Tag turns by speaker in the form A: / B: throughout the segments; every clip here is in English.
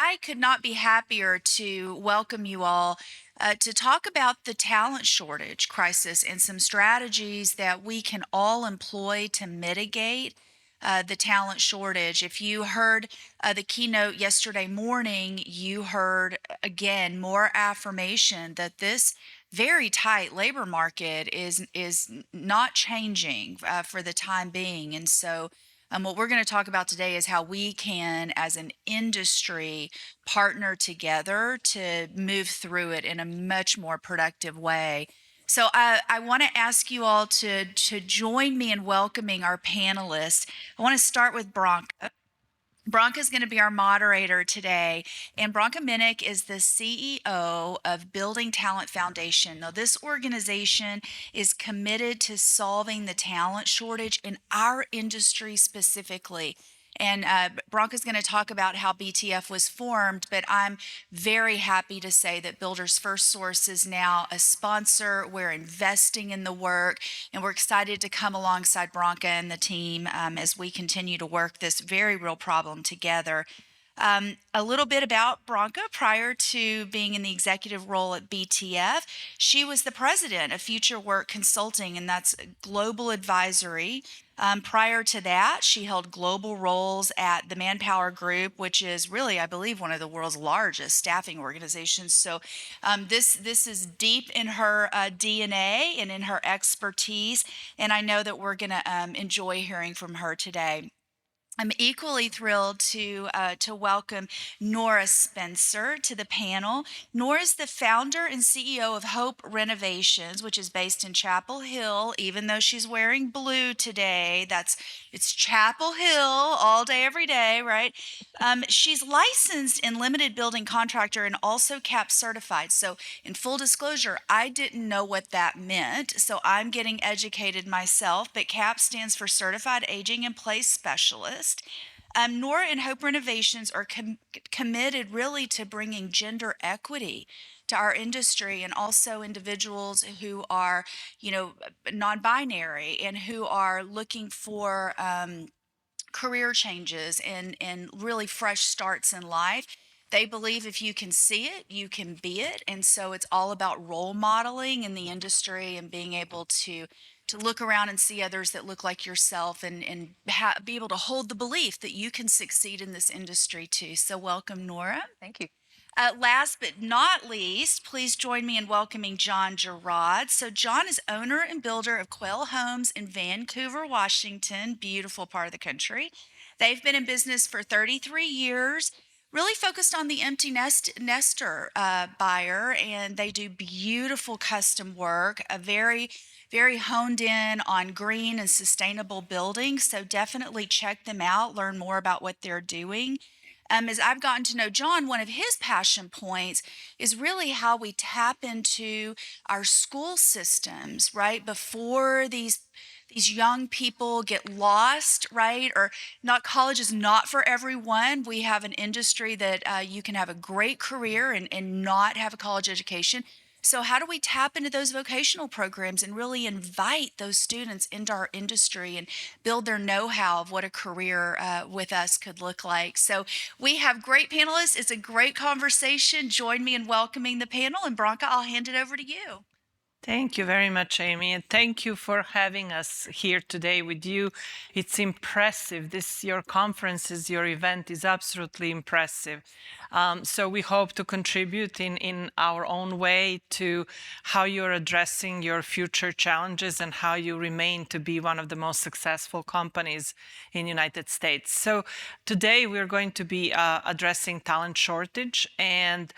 A: I could not be happier to welcome you all to talk about the talent shortage crisis and some strategies that we can all employ to mitigate the talent shortage. If you heard the keynote yesterday morning, you heard again more affirmation that this very tight labor market is not changing for the time being, and so what we're going to talk about today is how we can, as an industry, partner together to move through it in a much more productive way. So I want to ask you all to join me in welcoming our panelists. I want to start with Branka. Branka is going to be our moderator today, and Branka Minic is the CEO of Building Talent Foundation. Now, this organization is committed to solving the talent shortage in our industry specifically. And Branka is going to talk about how BTF was formed, but I'm very happy to say that Builders FirstSource is now a sponsor. We're investing in the work, and we're excited to come alongside Branka and the team as we continue to work this very real problem together. A little bit about Branka. Prior to being in the executive role at BTF, she was the president of Future Work Consulting, and that's global advisory. Prior to that, she held global roles at the Manpower Group, which is really, I believe, one of the world's largest staffing organizations. So this is deep in her DNA and in her expertise, and I know that we're going to enjoy hearing from her today. I'm equally thrilled to welcome Nora Spencer to the panel. Nora is the founder and CEO of Hope Renovations, which is based in Chapel Hill. Even though she's wearing blue today, it's Chapel Hill all day, every day, right? She's licensed in limited building contractor and also CAP certified. So, in full disclosure, I didn't know what that meant, so I'm getting educated myself. But CAP stands for Certified Aging in Place Specialist. Nora and Hope Renovations are committed really to bringing gender equity to our industry, and also individuals who are, non-binary and who are looking for career changes and really fresh starts in life. They believe if you can see it, you can be it. And so it's all about role modeling in the industry and being able to look around and see others that look like yourself and be able to hold the belief that you can succeed in this industry too. So welcome, Nora.
B: Thank you.
A: Last but not least, please join me in welcoming John Girod. So John is owner and builder of Quail Homes in Vancouver, Washington, beautiful part of the country. They've been in business for 33 years, really focused on the empty nester buyer, and they do beautiful custom work, a very honed in on green and sustainable building. So definitely check them out, learn more about what they're doing. As I've gotten to know John, one of his passion points is really how we tap into our school systems, right? Before these young people get lost, right? Or not, college is not for everyone. We have an industry that you can have a great career and not have a college education. So how do we tap into those vocational programs and really invite those students into our industry and build their know-how of what a career with us could look like? So we have great panelists. It's a great conversation. Join me in welcoming the panel. And Branka, I'll hand it over to you.
C: Thank you very much, Amy, and thank you for having us here today with you. It's impressive. Your conference, your event is absolutely impressive. So we hope to contribute in our own way to how you're addressing your future challenges and how you remain to be one of the most successful companies in the United States. So today we're going to be addressing talent shortage, and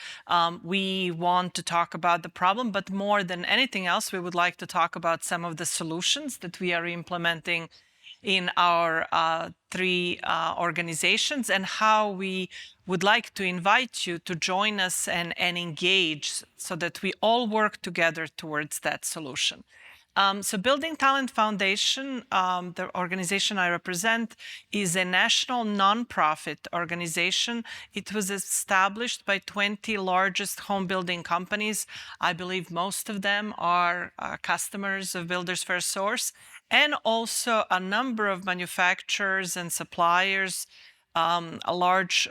C: we want to talk about the problem, but more than anything else, we would like to talk about some of the solutions that we are implementing in our three organizations and how we would like to invite you to join us and engage so that we all work together towards that solution. So Building Talent Foundation, the organization I represent, is a national nonprofit organization. It was established by 20 largest home building companies. I believe most of them are customers of Builders FirstSource, and also a number of manufacturers and suppliers a large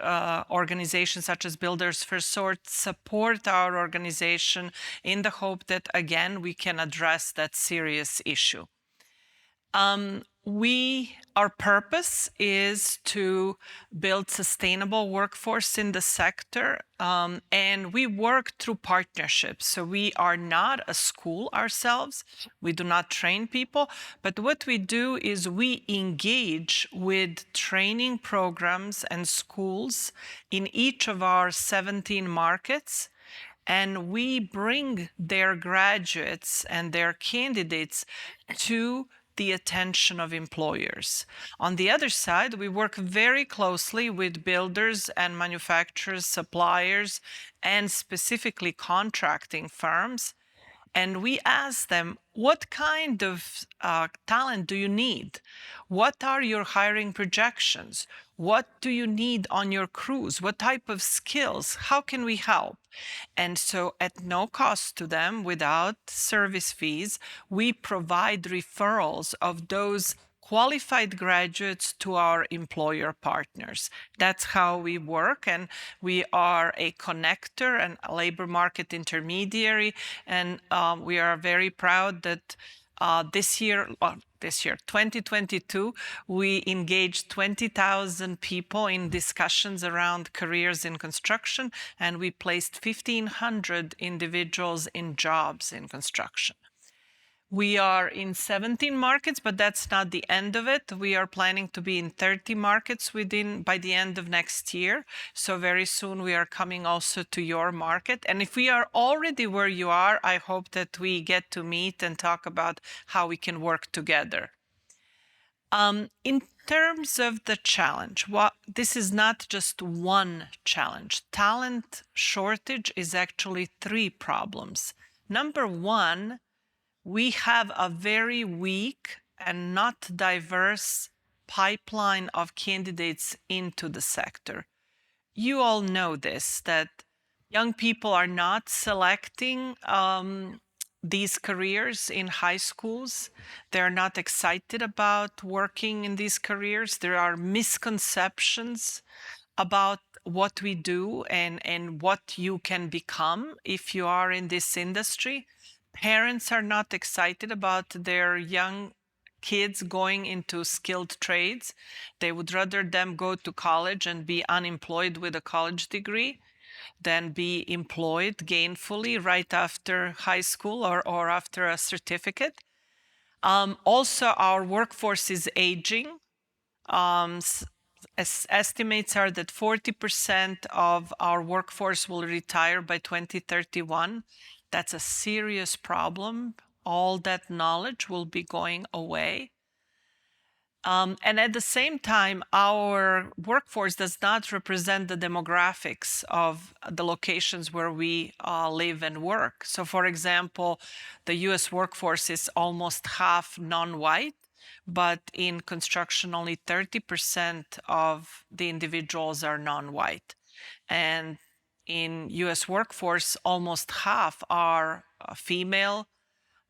C: organization such as Builders FirstSource support our organization in the hope that, again, we can address that serious issue. Our purpose is to build sustainable workforce in the sector, and we work through partnerships. So we are not a school ourselves. We do not train people, but what we do is we engage with training programs and schools in each of our 17 markets, and we bring their graduates and their candidates to the attention of employers. On the other side, we work very closely with builders and manufacturers, suppliers, and specifically contracting firms. And we ask them, what kind of talent do you need? What are your hiring projections? What do you need on your crews? What type of skills? How can we help? And so, at no cost to them, without service fees, we provide referrals of those qualified graduates to our employer partners. That's how we work, and we are a connector and a labor market intermediary, and we are very proud that this year, 2022, we engaged 20,000 people in discussions around careers in construction, and we placed 1,500 individuals in jobs in construction. We are in 17 markets, but that's not the end of it. We are planning to be in 30 markets by the end of next year. So very soon we are coming also to your market. And if we are already where you are, I hope that we get to meet and talk about how we can work together. In terms of the challenge, this is not just one challenge. Talent shortage is actually 3 problems. Number one, we have a very weak and not diverse pipeline of candidates into the sector. You all know this, that young people are not selecting these careers in high schools. They're not excited about working in these careers. There are misconceptions about what we do and what you can become if you are in this industry. Parents are not excited about their young kids going into skilled trades. They would rather them go to college and be unemployed with a college degree than be employed gainfully right after high school or after a certificate. Also, our workforce is aging. Estimates are that 40% of our workforce will retire by 2031. That's a serious problem. All that knowledge will be going away. And at the same time, our workforce does not represent the demographics of the locations where we live and work. So, for example, the US workforce is almost half non-white, but in construction, only 30% of the individuals are non-white. And in US workforce, almost half are female,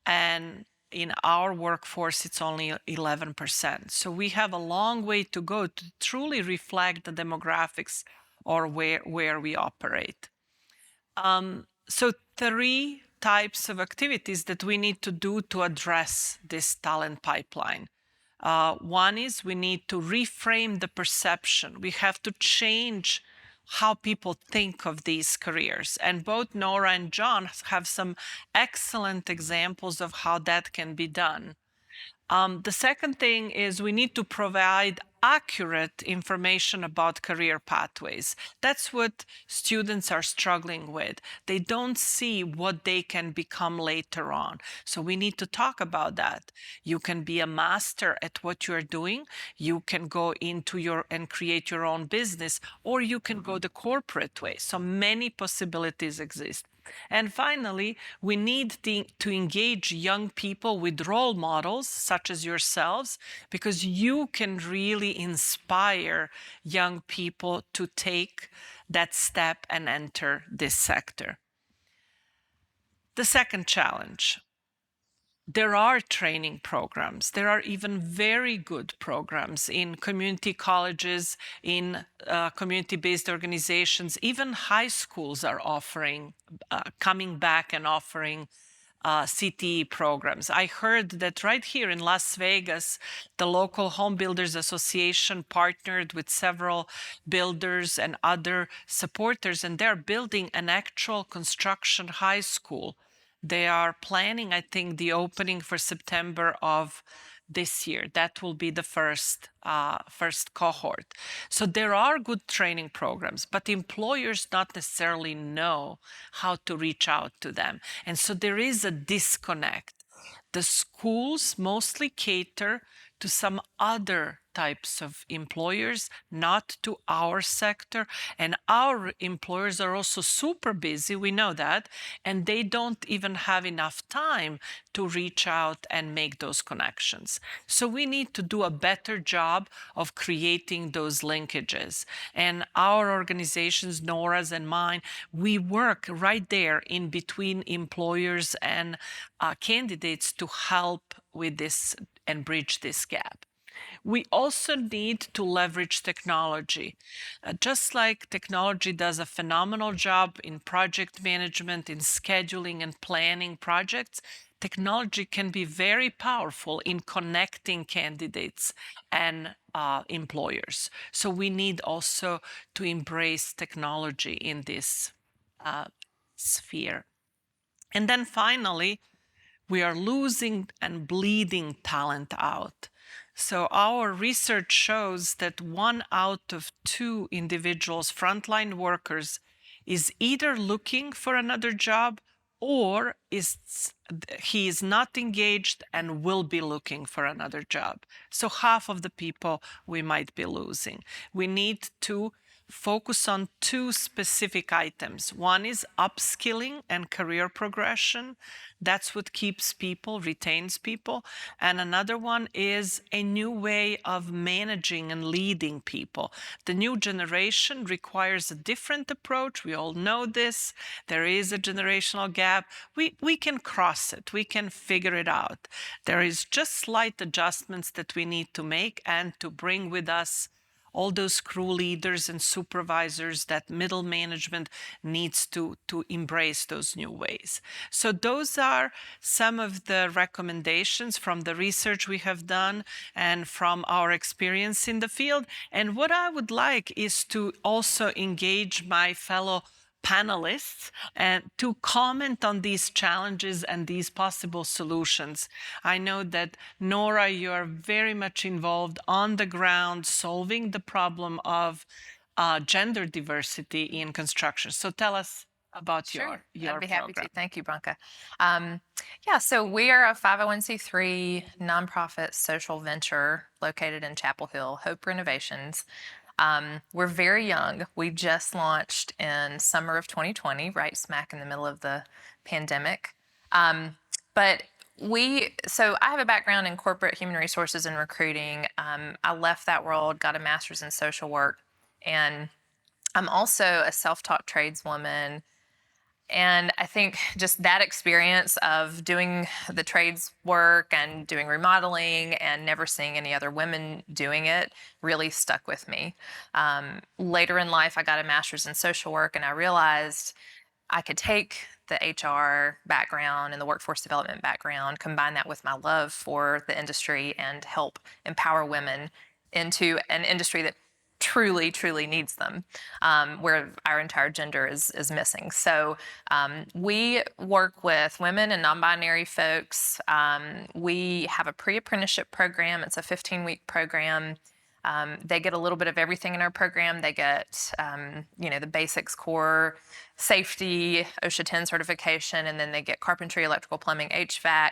C: and in our workforce, it's only 11%. So we have a long way to go to truly reflect the demographics or where we operate. So 3 types of activities that we need to do to address this talent pipeline. One is we need to reframe the perception. We have to change how people think of these careers. And both Nora and John have some excellent examples of how that can be done. The second thing is we need to provide accurate information about career pathways. That's what students are struggling with. They don't see what they can become later on. So we need to talk about that. You can be a master at what you're doing. You can go into and create your own business, or you can go the corporate way. So many possibilities exist. And finally, we need to engage young people with role models such as yourselves, because you can really inspire young people to take that step and enter this sector. The second challenge. there are training programs. There are even very good programs in community colleges, in community-based organizations. Even high schools are offering, coming back and offering CTE programs. I heard that right here in Las Vegas, the local Home Builders Association partnered with several builders and other supporters, and they're building an actual construction high school. They are planning, I think, the opening for September of this year. That will be the first cohort. So there are good training programs, but employers not necessarily know how to reach out to them. And so there is a disconnect. The schools mostly cater to some other types of employers, not to our sector. And our employers are also super busy, we know that, and they don't even have enough time to reach out and make those connections. So we need to do a better job of creating those linkages. And our organizations, Nora's and mine, we work right there in between employers and candidates to help with this and bridge this gap. We also need to leverage technology. Just like technology does a phenomenal job in project management, in scheduling and planning projects, technology can be very powerful in connecting candidates and employers. So we need also to embrace technology in this sphere. And then finally, we are losing and bleeding talent out. So our research shows that 1 out of 2 individuals, frontline workers, is either looking for another job or he is not engaged and will be looking for another job. So half of the people we might be losing. We need to focus on 2 specific items. One is upskilling and career progression. That's what keeps people, retains people. And another one is a new way of managing and leading people. The new generation requires a different approach. We all know this. There is a generational gap. We can cross it. We can figure it out. There is just slight adjustments that we need to make and to bring with us all those crew leaders and supervisors that middle management needs to embrace those new ways. So those are some of the recommendations from the research we have done and from our experience in the field. And what I would like is to also engage my fellow panelists and to comment on these challenges and these possible solutions. I know that Nora, you are very much involved on the ground solving the problem of gender diversity in construction. So tell us about
B: Sure,
C: your
B: I'd be happy to.
C: program.
B: Thank you, Branka. Yeah, so we are a 501c3 nonprofit social venture located in Chapel Hill, Hope Renovations. We're very young. We just launched in summer of 2020, right smack in the middle of the pandemic. But so I have a background in corporate human resources and recruiting. I left that world, got a master's in social work, and I'm also a self-taught tradeswoman. And I think just that experience of doing the trades work and doing remodeling and never seeing any other women doing it really stuck with me. Later in life, I got a master's in social work, and I realized I could take the HR background and the workforce development background, combine that with my love for the industry, and help empower women into an industry that truly, truly needs them, where our entire gender is missing. So we work with women and non-binary folks. We have a pre-apprenticeship program. It's a 15-week program. They get a little bit of everything in our program. They get, the basics, core, safety, OSHA 10 certification, and then they get carpentry, electrical, plumbing, HVAC.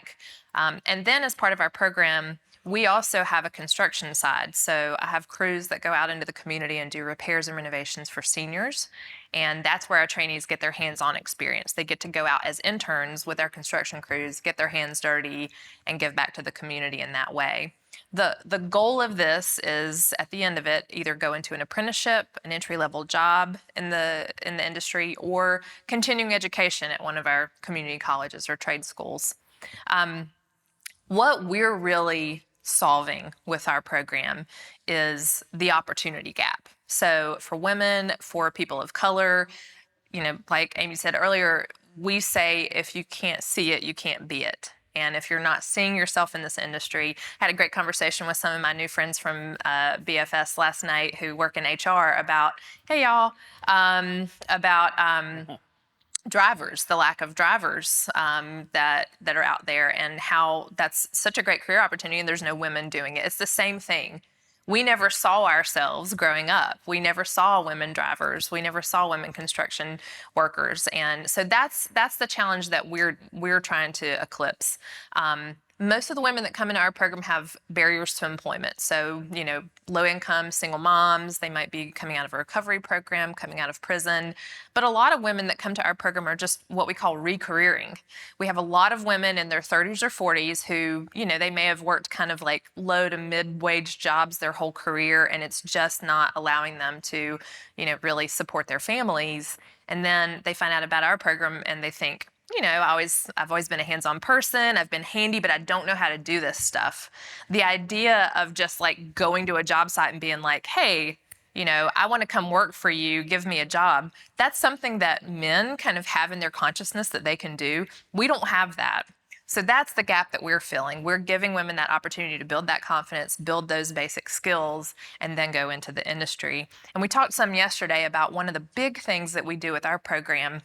B: And then as part of our program, we also have a construction side. So I have crews that go out into the community and do repairs and renovations for seniors. And that's where our trainees get their hands-on experience. They get to go out as interns with our construction crews, get their hands dirty, and give back to the community in that way. The goal of this is, at the end of it, either go into an apprenticeship, an entry-level job in the industry, or continuing education at one of our community colleges or trade schools. What we're really solving with our program is the opportunity gap. So for women, for people of color, like Amy said earlier, we say if you can't see it, you can't be it. And if you're not seeing yourself in this industry, I had a great conversation with some of my new friends from BFS last night who work in HR about, hey y'all, about drivers, the lack of drivers that are out there, and how that's such a great career opportunity and there's no women doing it. It's the same thing. We never saw ourselves growing up. We never saw women drivers. We never saw women construction workers, and so that's the challenge that we're trying to eclipse. Most of the women that come into our program have barriers to employment. So, low income, single moms, they might be coming out of a recovery program, coming out of prison. But a lot of women that come to our program are just what we call re-careering. We have a lot of women in their 30s or 40s who, they may have worked kind of like low to mid-wage jobs their whole career, and it's just not allowing them to, really support their families. And then they find out about our program and they think, I've always been a hands-on person. I've been handy, but I don't know how to do this stuff. The idea of just like going to a job site and being like, hey, I want to come work for you, give me a job. That's something that men kind of have in their consciousness that they can do. We don't have that. So that's the gap that we're filling. We're giving women that opportunity to build that confidence, build those basic skills, and then go into the industry. And we talked some yesterday about one of the big things that we do with our program.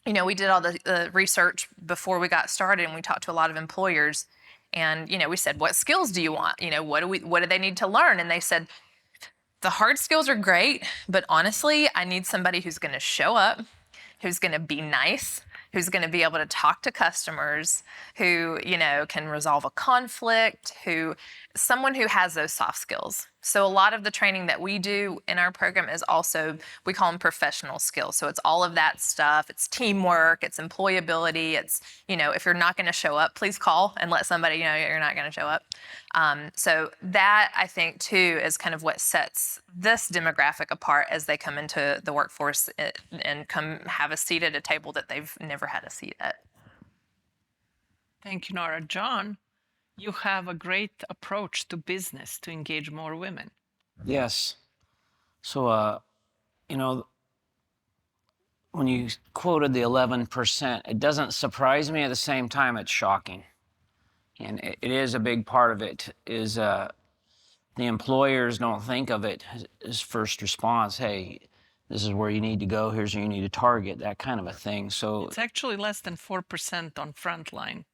B: We did all the research before we got started, and we talked to a lot of employers. And, we said, what skills do you want? What do they need to learn? And they said, the hard skills are great, but honestly, I need somebody who's going to show up, who's going to be nice, who's going to be able to talk to customers, who, can resolve a conflict, someone who has those soft skills. So a lot of the training that we do in our program is also, we call them professional skills. So it's all of that stuff. It's teamwork, it's employability. It's, if you're not going to show up, please call and let somebody know you're not going to show up. So that, I think, too, is kind of what sets this demographic apart as they come into the workforce and come have a seat at a table that they've never had a seat at.
C: Thank you, Nora. John, you have a great approach to business to engage more women.
D: Yes. So, when you quoted the 11%, it doesn't surprise me. At the same time, it's shocking. And it is a big part of it is the employers don't think of it as first response. Hey, this is where you need to go. Here's where you need to target, that kind of a thing. So
C: it's actually less than 4% on frontline.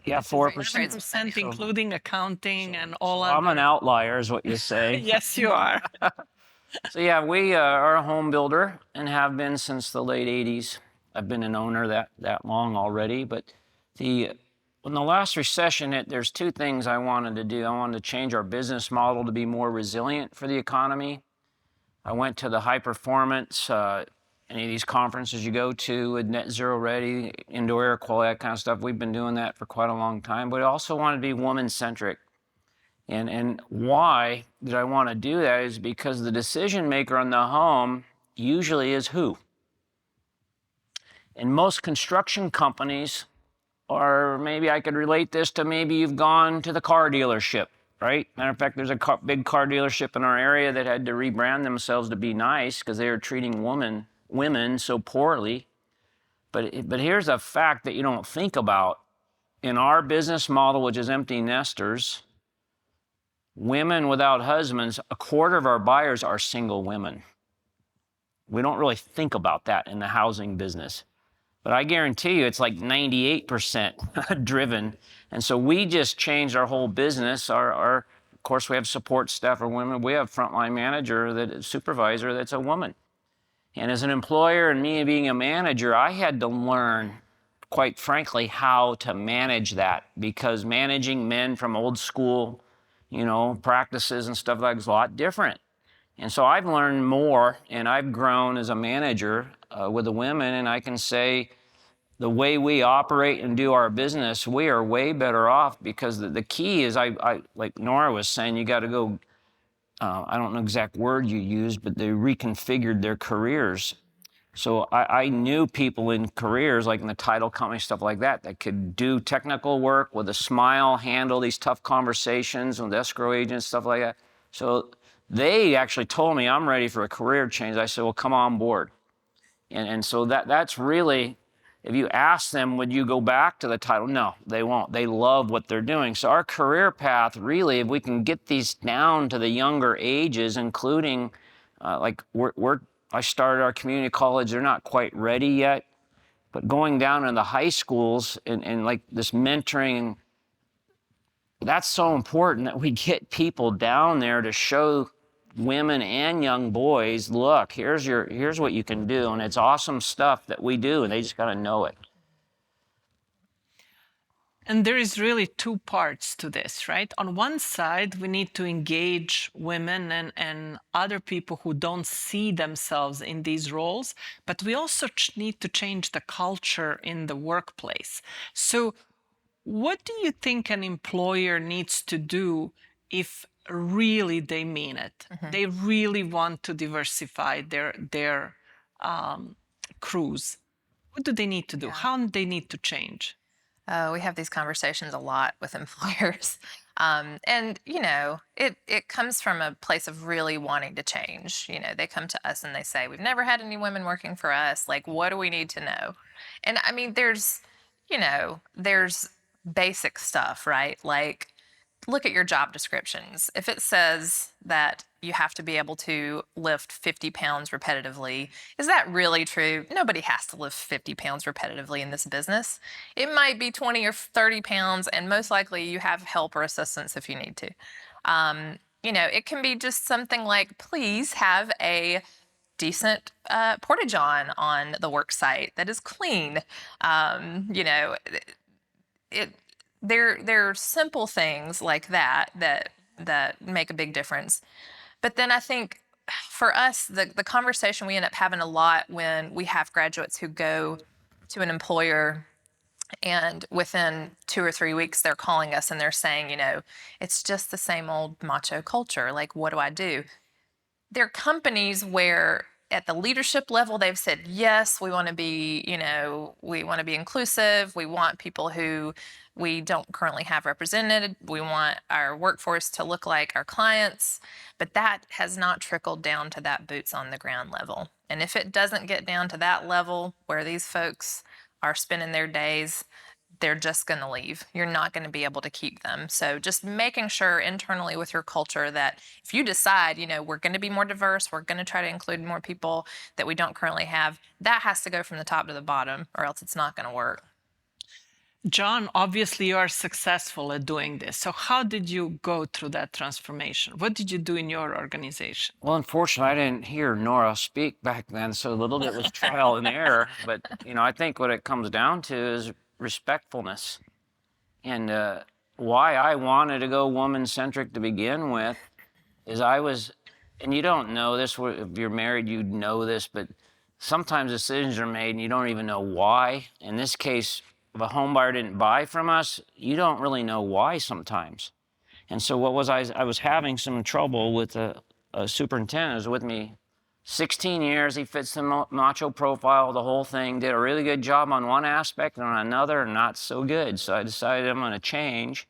D: Yeah, 4%.
C: 4%, including accounting and all other.
D: I'm an outlier, is what you say.
C: Yes, you are.
D: So yeah, we are a home builder and have been since the late 80s. I've been an owner that long already. But when the last recession hit, there's two things I wanted to do. I wanted to change our business model to be more resilient for the economy. I went to the high performance, any of these conferences you go to with net zero ready, indoor air quality, that kind of stuff. We've been doing that for quite a long time, but I also want to be woman-centric. And why did I want to do that is because the decision maker in the home usually is who? And most construction companies, or maybe I could relate this to maybe you've gone to the car dealership, right? Matter of fact, there's a big car dealership in our area that had to rebrand themselves to be nice because they were treating women so poorly. But here's a fact that you don't think about. In our business model, which is empty nesters, women without husbands, a quarter of our buyers are single women. We don't really think about that in the housing business. But I guarantee you it's like 98% driven. And so we just changed our whole business. Of course, we have support staff are women. We have frontline manager, supervisor that's a woman. And as an employer and me being a manager, I had to learn, quite frankly, how to manage that, because managing men from old school, practices and stuff like that is a lot different. And so I've learned more, and I've grown as a manager with the women, and I can say the way we operate and do our business, we are way better off, because the key is, I like Nora was saying, you got to go, I don't know the exact word you used, but they reconfigured their careers. So I knew people in careers like in the title company, stuff like that, that could do technical work with a smile, handle these tough conversations with escrow agents, stuff like that. So they actually told me I'm ready for a career change. I said, well, come on board. And so that's really, if you ask them, would you go back to the title? No, they won't. They love what they're doing. So our career path, really, if we can get these down to the younger ages, including like I started our community college, they're not quite ready yet, but going down in the high schools and like this mentoring, that's so important that we get people down there to show women and young boys, look, here's what you can do, and it's awesome stuff that we do, and they just got to know it.
C: And there is really two parts to this, right? On one side, we need to engage women and other people who don't see themselves in these roles, but we also need to change the culture in the workplace. So what do you think an employer needs to do if really they mean it? They really want to diversify their crews. What do they need to do? How do they need to change?
B: We have these conversations a lot with employers. And, you know, it comes from a place of really wanting to change. You know, they come to us and they say, we've never had any women working for us. Like, what do we need to know? And I mean, there's basic stuff, right? Like, look at your job descriptions. If it says that you have to be able to lift 50 pounds repetitively, is that really true? Nobody has to lift 50 pounds repetitively in this business. It might be 20 or 30 pounds, and most likely you have help or assistance if you need to. You know, it can be just something like, please have a decent portage on the work site that is clean. You know, there are simple things like that make a big difference. But then I think for us, the conversation we end up having a lot when we have graduates who go to an employer and within 2 or 3 weeks, they're calling us and they're saying, you know, it's just the same old macho culture. Like, what do I do? There are companies where at the leadership level, they've said, yes, we want to be, you know, we want to be inclusive. We want people who we don't currently have represented. We want our workforce to look like our clients. But that has not trickled down to that boots on the ground level. And if it doesn't get down to that level where these folks are spending their days, they're just going to leave. You're not going to be able to keep them. So just making sure internally with your culture that if you decide, you know, we're going to be more diverse, we're going to try to include more people that we don't currently have, that has to go from the top to the bottom, or else it's not going to work.
C: John, obviously you are successful at doing this. So how did you go through that transformation? What did you do in your organization?
D: Well, unfortunately, I didn't hear Nora speak back then, so a little bit was trial and error. But, you know, I think what it comes down to is respectfulness. And why I wanted to go woman-centric to begin with is I was, and you don't know this, if you're married, you'd know this, but sometimes decisions are made and you don't even know why. In this case, if a home buyer didn't buy from us, you don't really know why sometimes. And so what was I was having some trouble with a superintendent who was with me 16 years. He fits the macho profile, the whole thing, did a really good job on one aspect and on another, not so good. So I decided I'm going to change.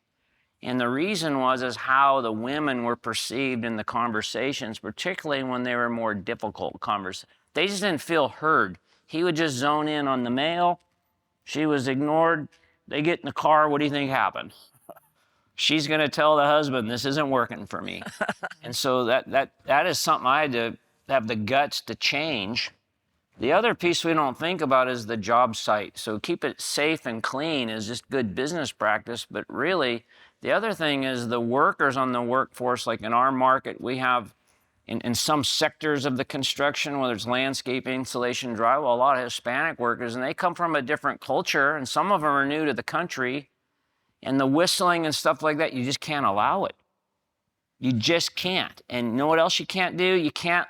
D: And the reason is how the women were perceived in the conversations, particularly when they were more difficult conversations. They just didn't feel heard. He would just zone in on the male. She was ignored. They get in the car. What do you think happened? She's going to tell the husband, this isn't working for me. And so that is something I had to have the guts to change. The other piece we don't think about is the job site. So keep it safe and clean is just good business practice. But really, the other thing is the workers on the workforce, like in our market, we have in some sectors of the construction, whether it's landscaping, insulation, drywall, a lot of Hispanic workers, and they come from a different culture, and some of them are new to the country. And the whistling and stuff like that, you just can't allow it. You just can't. And you know what else you can't do? You can't,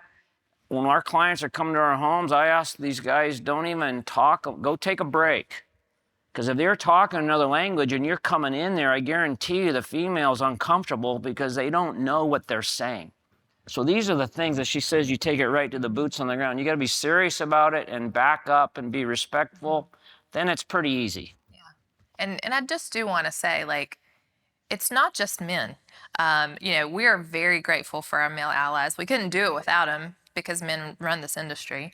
D: when our clients are coming to our homes, I ask these guys, don't even talk, go take a break. Because if they're talking another language and you're coming in there, I guarantee you the female's uncomfortable because they don't know what they're saying. So these are the things that she says you take it right to the boots on the ground. You got to be serious about it and back up and be respectful. Then it's pretty easy.
B: And I just do want to say, like, it's not just men. You know, we are very grateful for our male allies. We couldn't do it without them because men run this industry.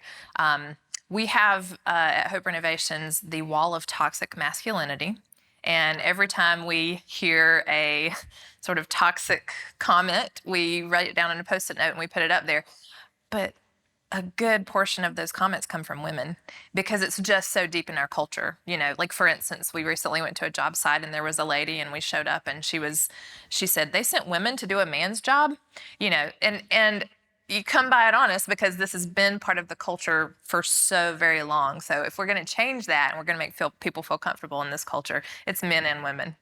B: We have at Hope Renovations the wall of toxic masculinity. And every time we hear a sort of toxic comment, we write it down on a Post-it note and we put it up there. But a good portion of those comments come from women because it's just so deep in our culture. You know, like for instance, we recently went to a job site and there was a lady and we showed up and she said, they sent women to do a man's job, you know, and you come by it honest because this has been part of the culture for so very long. So if we're going to change that and we're going to make people feel comfortable in this culture, it's men and women.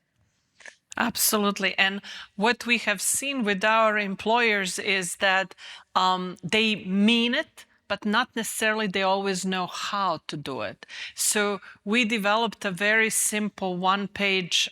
C: Absolutely. And what we have seen with our employers is that they mean it, but not necessarily they always know how to do it. So we developed a very simple one-page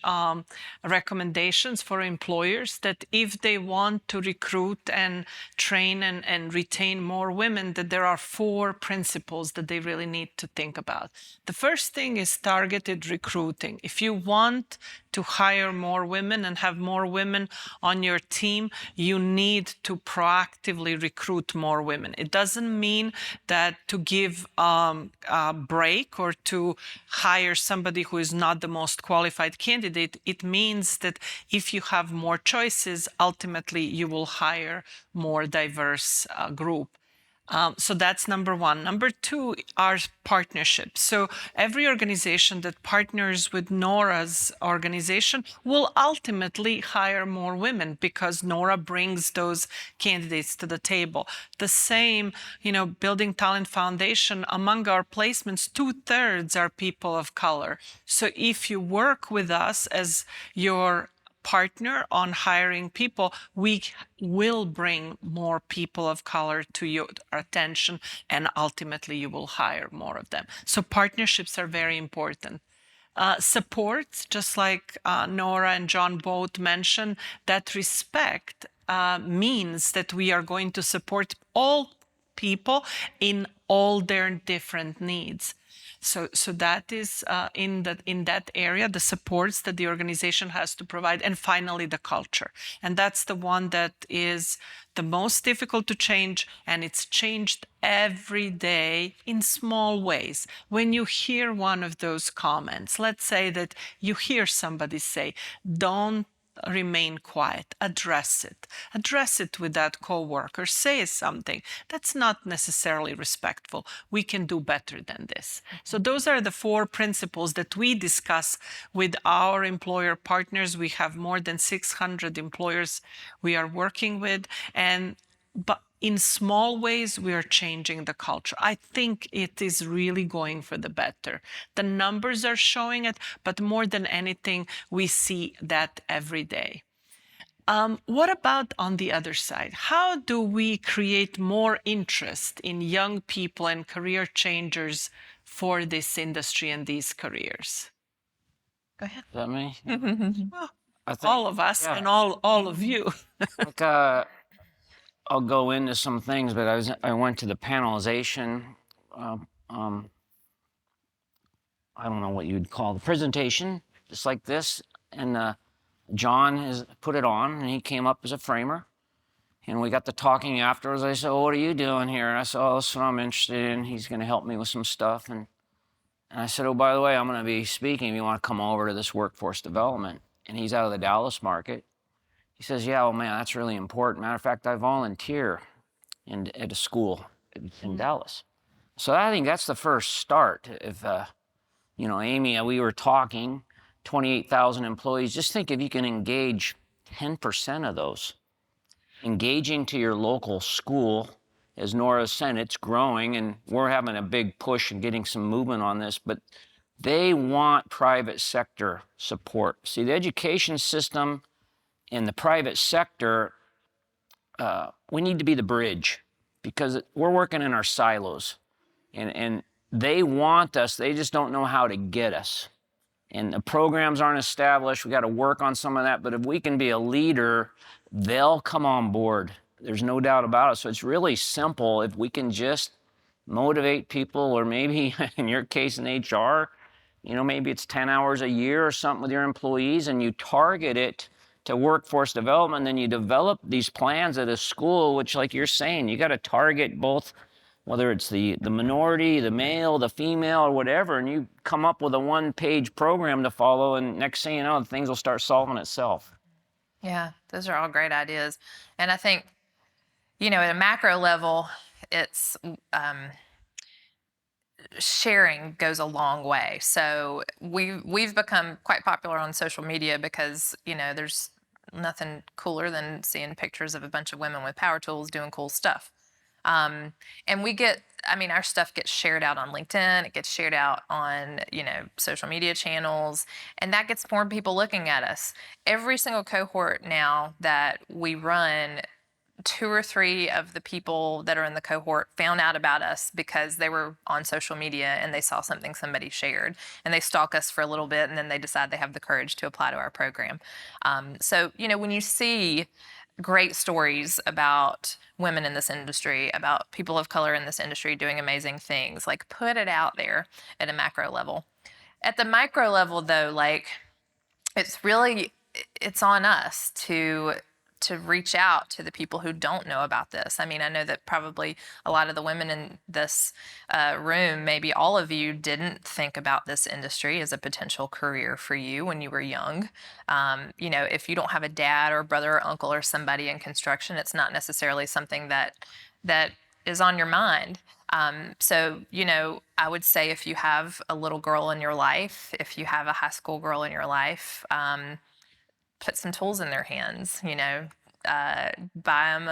C: recommendations for employers that if they want to recruit and train and retain more women, that there are 4 principles that they really need to think about. The first thing is targeted recruiting. If you want to hire more women and have more women on your team, you need to proactively recruit more women. It doesn't mean that to give a break or to hire somebody who is not the most qualified candidate. It means that if you have more choices, ultimately you will hire more diverse group. So that's number 1. Number 2 are partnerships. So every organization that partners with Nora's organization will ultimately hire more women because Nora brings those candidates to the table. The same, you know, Building Talent Foundation, among our placements, 2/3 are people of color. So if you work with us as your partner on hiring people, we will bring more people of color to your attention and ultimately you will hire more of them. So partnerships are very important. Support, just like Nora and John both mentioned, that respect means that we are going to support all people in all their different needs. So that is in that area, the supports that the organization has to provide. And finally, the culture. And that's the one that is the most difficult to change. And it's changed every day in small ways. When you hear one of those comments, let's say that you hear somebody say, don't remain quiet, address it with that coworker, say something that's not necessarily respectful. We can do better than this. So those are the 4 principles that we discuss with our employer partners. We have more than 600 employers we are working with, but in small ways, we are changing the culture. I think it is really going for the better. The numbers are showing it, but more than anything, we see that every day. What about on the other side? How do we create more interest in young people and career changers for this industry and these careers?
B: Go ahead.
D: Is that me?
C: Well,
D: I think,
C: all of us and all of you.
D: like, I'll go into some things, but I went to the panelization. I don't know what you'd call the presentation, just like this, and John has put it on, and he came up as a framer, and we got to talking afterwards. I said, "Oh, what are you doing here?" And I said, "Oh, that's what I'm interested in. He's going to help me with some stuff." And I said, "Oh, by the way, I'm going to be speaking. If you want to come over to this workforce development," and he's out of the Dallas market. He says, "Yeah, well, man, that's really important. Matter of fact, I volunteer at a school in Dallas." So I think that's the first start. If, you know, Amy, we were talking, 28,000 employees. Just think if you can engage 10% of those. Engaging to your local school, as Nora said, it's growing, and we're having a big push and getting some movement on this, but they want private sector support. See, the education system in the private sector, we need to be the bridge because we're working in our silos and they want us, they just don't know how to get us. And the programs aren't established. We got to work on some of that. But if we can be a leader, they'll come on board. There's no doubt about it. So it's really simple. If we can just motivate people, or maybe in your case in HR, maybe it's 10 hours a year or something with your employees, and you target it to workforce development, then you develop these plans at a school, which, like you're saying, you got to target both, whether it's the minority, the male, the female, or whatever, and you come up with a one-page program to follow, and next thing you know, things will start solving itself.
B: Yeah, those are all great ideas. And I think, at a macro level, it's sharing goes a long way. So we've become quite popular on social media because, there's nothing cooler than seeing pictures of a bunch of women with power tools doing cool stuff. And our stuff gets shared out on LinkedIn, it gets shared out on, social media channels, and that gets more people looking at us. Every single cohort now that we run, 2 or 3 of the people that are in the cohort found out about us because they were on social media and they saw something somebody shared, and they stalk us for a little bit, and then they decide they have the courage to apply to our program. So, when you see great stories about women in this industry, about people of color in this industry doing amazing things, like, put it out there at a macro level. At the micro level, though, it's on us to reach out to the people who don't know about this. I know that probably a lot of the women in this room, maybe all of you, didn't think about this industry as a potential career for you when you were young. If you don't have a dad or brother or uncle or somebody in construction, it's not necessarily something that is on your mind. So, I would say if you have a little girl in your life, if you have a high school girl in your life, put some tools in their hands, buy them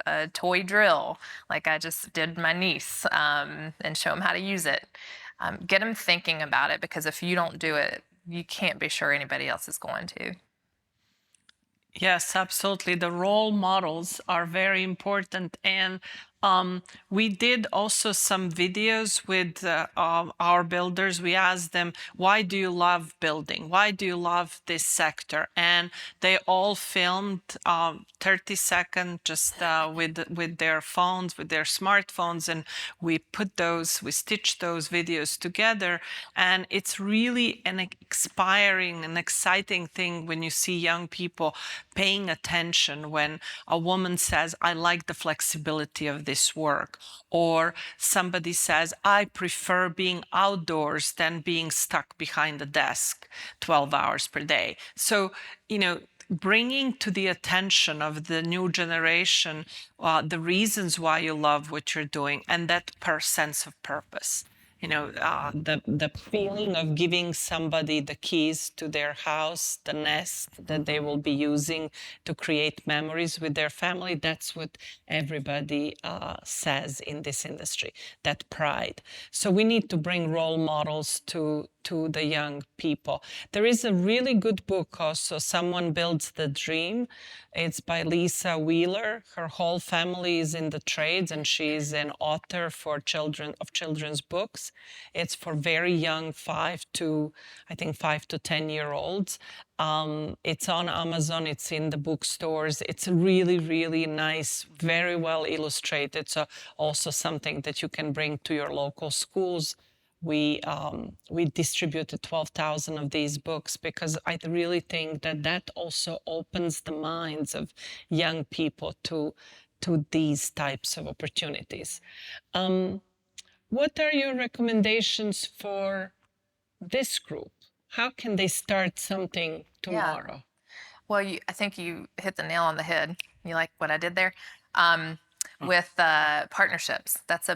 B: a toy drill, like I just did my niece, and show them how to use it. Get them thinking about it, because if you don't do it, you can't be sure anybody else is going to.
C: Yes, absolutely. The role models are very important. And we did also some videos with our builders. We asked them, why do you love building? Why do you love this sector? And they all filmed 30-second just with their phones, with their smartphones. And we stitched those videos together. And it's really an inspiring and exciting thing when you see young people paying attention when a woman says, I like the flexibility of this work, or somebody says, I prefer being outdoors than being stuck behind a desk 12 hours per day. So, bringing to the attention of the new generation the reasons why you love what you're doing, and that sense of purpose. The feeling of giving somebody the keys to their house, the nest that they will be using to create memories with their family. That's what everybody says in this industry, that pride. So we need to bring role models to the young people. There is a really good book also, Someone Builds the Dream. It's by Lisa Wheeler. Her whole family is in the trades, and she's an author for children's books. It's for very young, 5 to 10-year-olds. It's on Amazon, it's in the bookstores. It's really, really nice, very well illustrated. So also something that you can bring to your local schools. We distributed 12,000 of these books because I really think that also opens the minds of young people to these types of opportunities. What are your recommendations for this group? How can they start something tomorrow?
B: Yeah. Well, I think you hit the nail on the head. You like what I did there? With partnerships, that's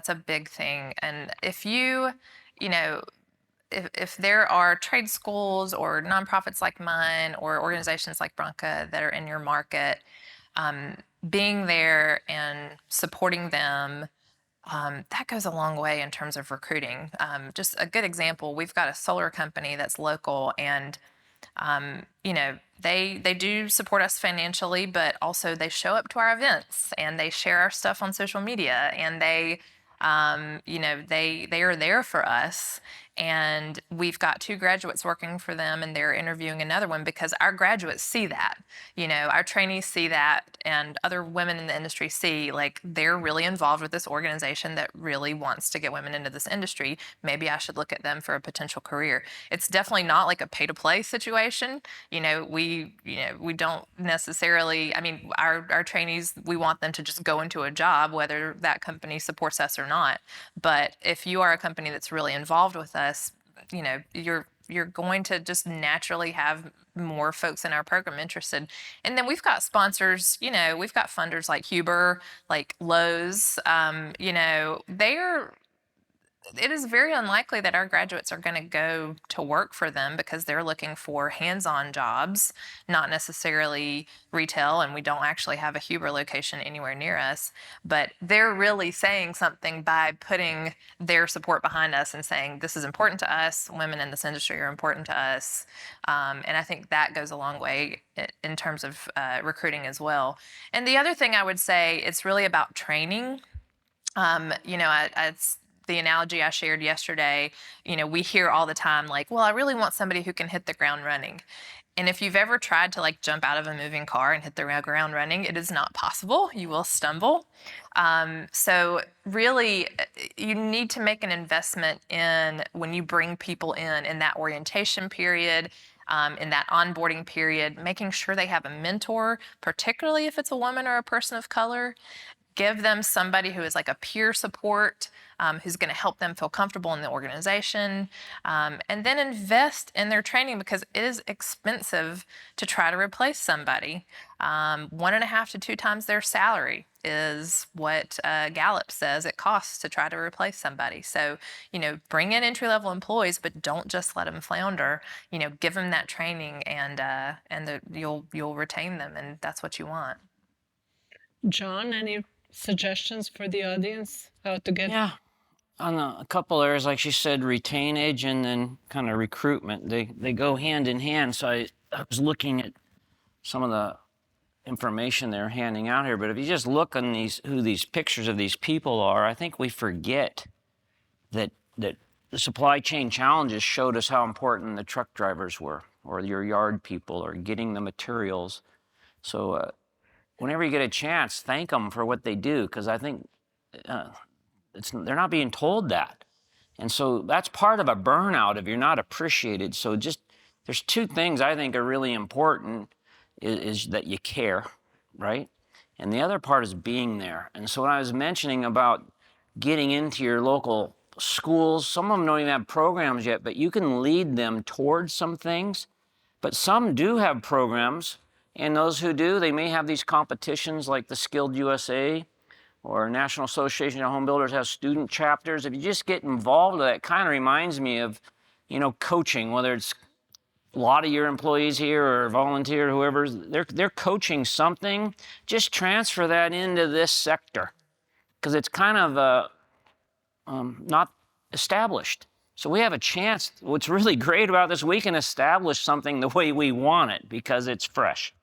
B: a big thing. And if if there are trade schools or nonprofits like mine or organizations like Branka that are in your market, being there and supporting them, that goes a long way in terms of recruiting. Just a good example, we've got a solar company that's local, and they do support us financially, but also they show up to our events and they share our stuff on social media, and they are there for us. And we've got 2 graduates working for them, and they're interviewing another one because our graduates see that. Our trainees see that, and other women in the industry see, like, they're really involved with this organization that really wants to get women into this industry. Maybe I should look at them for a potential career. It's definitely not like a pay-to-play situation. We don't necessarily, our trainees, we want them to just go into a job, whether that company supports us or not. But if you are a company that's really involved with us, you're going to just naturally have more folks in our program interested. And then we've got sponsors, we've got funders like Huber, like Lowe's, it is very unlikely that our graduates are going to go to work for them because they're looking for hands-on jobs, not necessarily retail, and we don't actually have a Huber location anywhere near us. But they're really saying something by putting their support behind us and saying, this is important to us, women in this industry are important to us. And I think that goes a long way in terms of recruiting as well. And the other thing I would say, it's really about training. It's the analogy I shared yesterday. We hear all the time, like, well, I really want somebody who can hit the ground running. And if you've ever tried to jump out of a moving car and hit the ground running, it is not possible. You will stumble. So really, you need to make an investment in when you bring people in that orientation period, in that onboarding period, making sure they have a mentor, particularly if it's a woman or a person of color. Give them somebody who is like a peer support, who's going to help them feel comfortable in the organization, and then invest in their training because it is expensive to try to replace somebody. 1.5 to 2 times their salary is what Gallup says it costs to try to replace somebody. So, bring in entry-level employees, but don't just let them flounder. Give them that training, and you'll retain them, and that's what you want.
C: John, any suggestions for the audience how to get?
D: Yeah, on a couple areas, like she said, retainage and then kind of recruitment, they go hand in hand. So I was looking at some of the information they're handing out here, but if you just look on who these pictures of these people are, I think we forget that the supply chain challenges showed us how important the truck drivers were, or your yard people, or getting the materials. So whenever you get a chance, thank them for what they do, because I think they're not being told that. And so that's part of a burnout if you're not appreciated. So there's 2 things I think are really important, is that you care, right? And the other part is being there. And so when I was mentioning about getting into your local schools, some of them don't even have programs yet, but you can lead them towards some things. But some do have programs. And those who do, they may have these competitions like the Skilled USA or National Association of Home Builders has student chapters. If you just get involved with that, it kind of reminds me of, coaching, whether it's a lot of your employees here or volunteer, whoever, they're coaching something. Just transfer that into this sector because it's kind of not established. So we have a chance. What's really great about this, we can establish something the way we want it because it's fresh.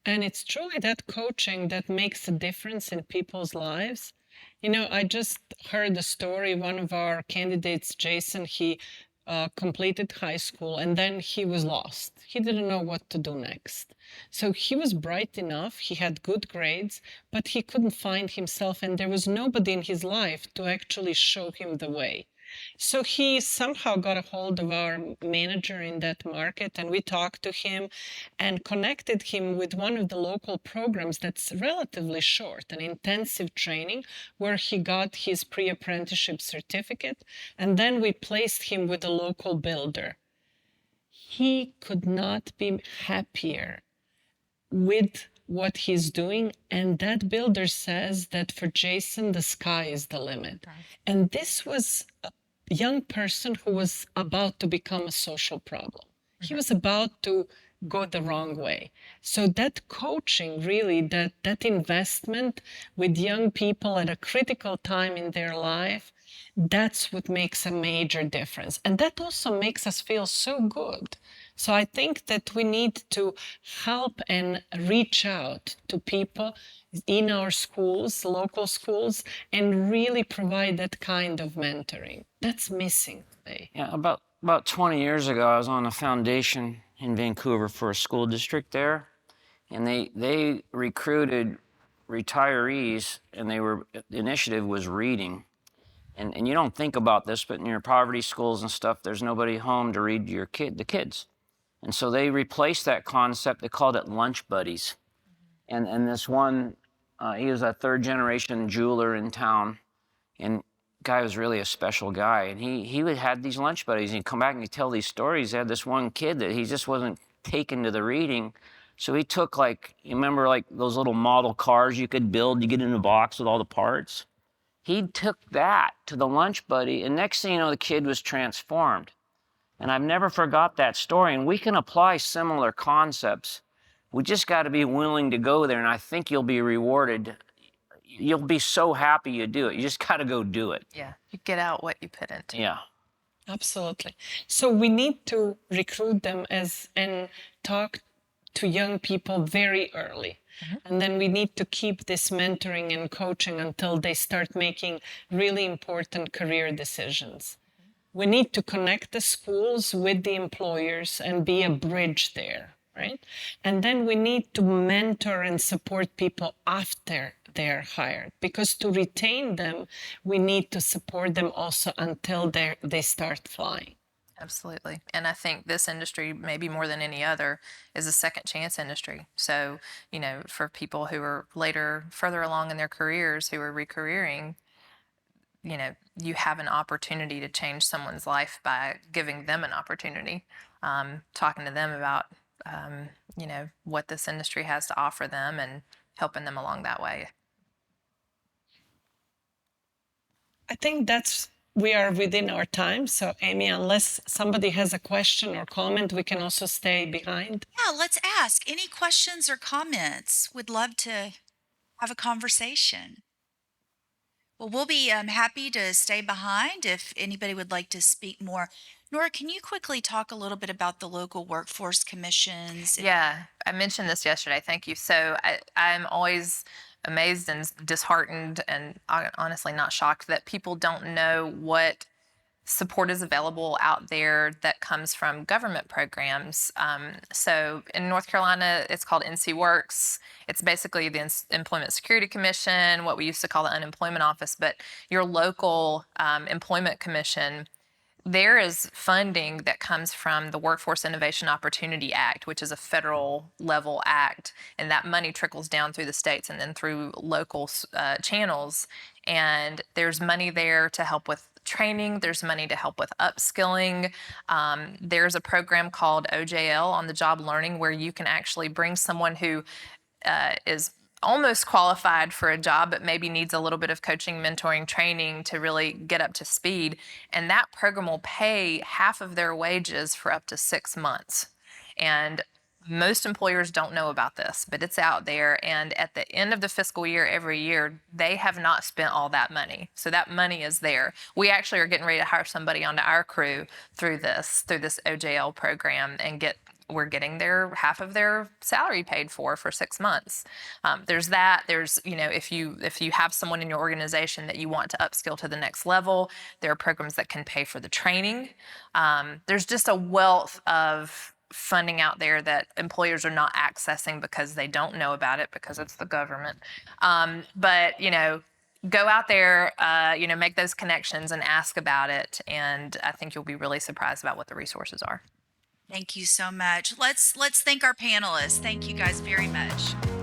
C: And it's truly that coaching that makes a difference in people's lives. I just heard the story, one of our candidates, Jason, he completed high school and then he was lost. He didn't know what to do next. So he was bright enough, he had good grades, but he couldn't find himself and there was nobody in his life to actually show him the way. So he somehow got a hold of our manager in that market, and we talked to him and connected him with one of the local programs that's relatively short, an intensive training where he got his pre-apprenticeship certificate, and then we placed him with a local builder. He could not be happier with what he's doing, and that builder says that for Jason, the sky is the limit. Right. And this was a young person who was about to become a social problem. He was about to go the wrong way. So that coaching, really, that investment with young people at a critical time in their life, that's what makes a major difference. And that also makes us feel so good So I think that we need to help and reach out to people in our schools, local schools, and really provide that kind of mentoring. That's missing today.
D: Yeah, about 20 years ago, I was on a foundation in Vancouver for a school district there, and they recruited retirees, and the initiative was reading. And you don't think about this, but in your poverty schools and stuff, there's nobody home to read to the kids. And so they replaced that concept. They called it lunch buddies. And this one, he was a third generation jeweler in town, and guy was really a special guy. And he would had these lunch buddies, and he'd come back and he'd tell these stories. He had this one kid that he just wasn't taken to the reading. So he took, like, you remember like those little model cars you could build, you get in a box with all the parts? He took that to the lunch buddy, and next thing you know, the kid was transformed. And I've never forgot that story. And we can apply similar concepts. We just got to be willing to go there, and I think you'll be rewarded. You'll be so happy you do it. You just got to go do it.
B: Yeah, you get out what you put into.
D: Yeah.
C: Absolutely. So we need to recruit them and talk to young people very early. And then we need to keep this mentoring and coaching until they start making really important career decisions. We need to connect the schools with the employers and be a bridge there, right? And then we need to mentor and support people after they're hired, because to retain them, we need to support them also until they start flying.
B: Absolutely. And I think this industry, maybe more than any other, is a second chance industry. So, you know, for people who are further along in their careers, who are recareering, you know, you have an opportunity to change someone's life by giving them an opportunity, talking to them about, you know, what this industry has to offer them and helping them along that way.
C: I think we are within our time. So Amy, unless somebody has a question or comment, we can also stay behind.
A: Yeah, let's ask. Any questions or comments? Would love to have a conversation. Well, we'll be happy to stay behind if anybody would like to speak more. Nora, can you quickly talk a little bit about the local workforce commissions?
B: Yeah, I mentioned this yesterday. Thank you. So I'm always amazed and disheartened and honestly not shocked that people don't know what support is available out there that comes from government programs. So in North Carolina, it's called NC Works. It's basically the Employment Security Commission, what we used to call the Unemployment Office, but your local employment commission. There is funding that comes from the Workforce Innovation Opportunity Act, which is a federal level act, and that money trickles down through the states and then through local channels. And there's money there to help with training. There's money to help with upskilling. There's a program called OJL, on the job learning, where you can actually bring someone who is almost qualified for a job, but maybe needs a little bit of coaching, mentoring, training to really get up to speed. And that program will pay half of their wages for up to 6 months. And most employers don't know about this, but it's out there. And at the end of the fiscal year, every year, they have not spent all that money. So that money is there. We actually are getting ready to hire somebody onto our crew through this OJL program and we're getting half of their salary paid for 6 months. There's that. There's, you know, if you have someone in your organization that you want to upskill to the next level, there are programs that can pay for the training. There's just a wealth of funding out there that employers are not accessing because they don't know about it, because it's the government. But, you know, go out there, you know, make those connections and ask about it. And I think you'll be really surprised about what the resources are.
A: Thank you so much. Let's thank our panelists. Thank you guys very much.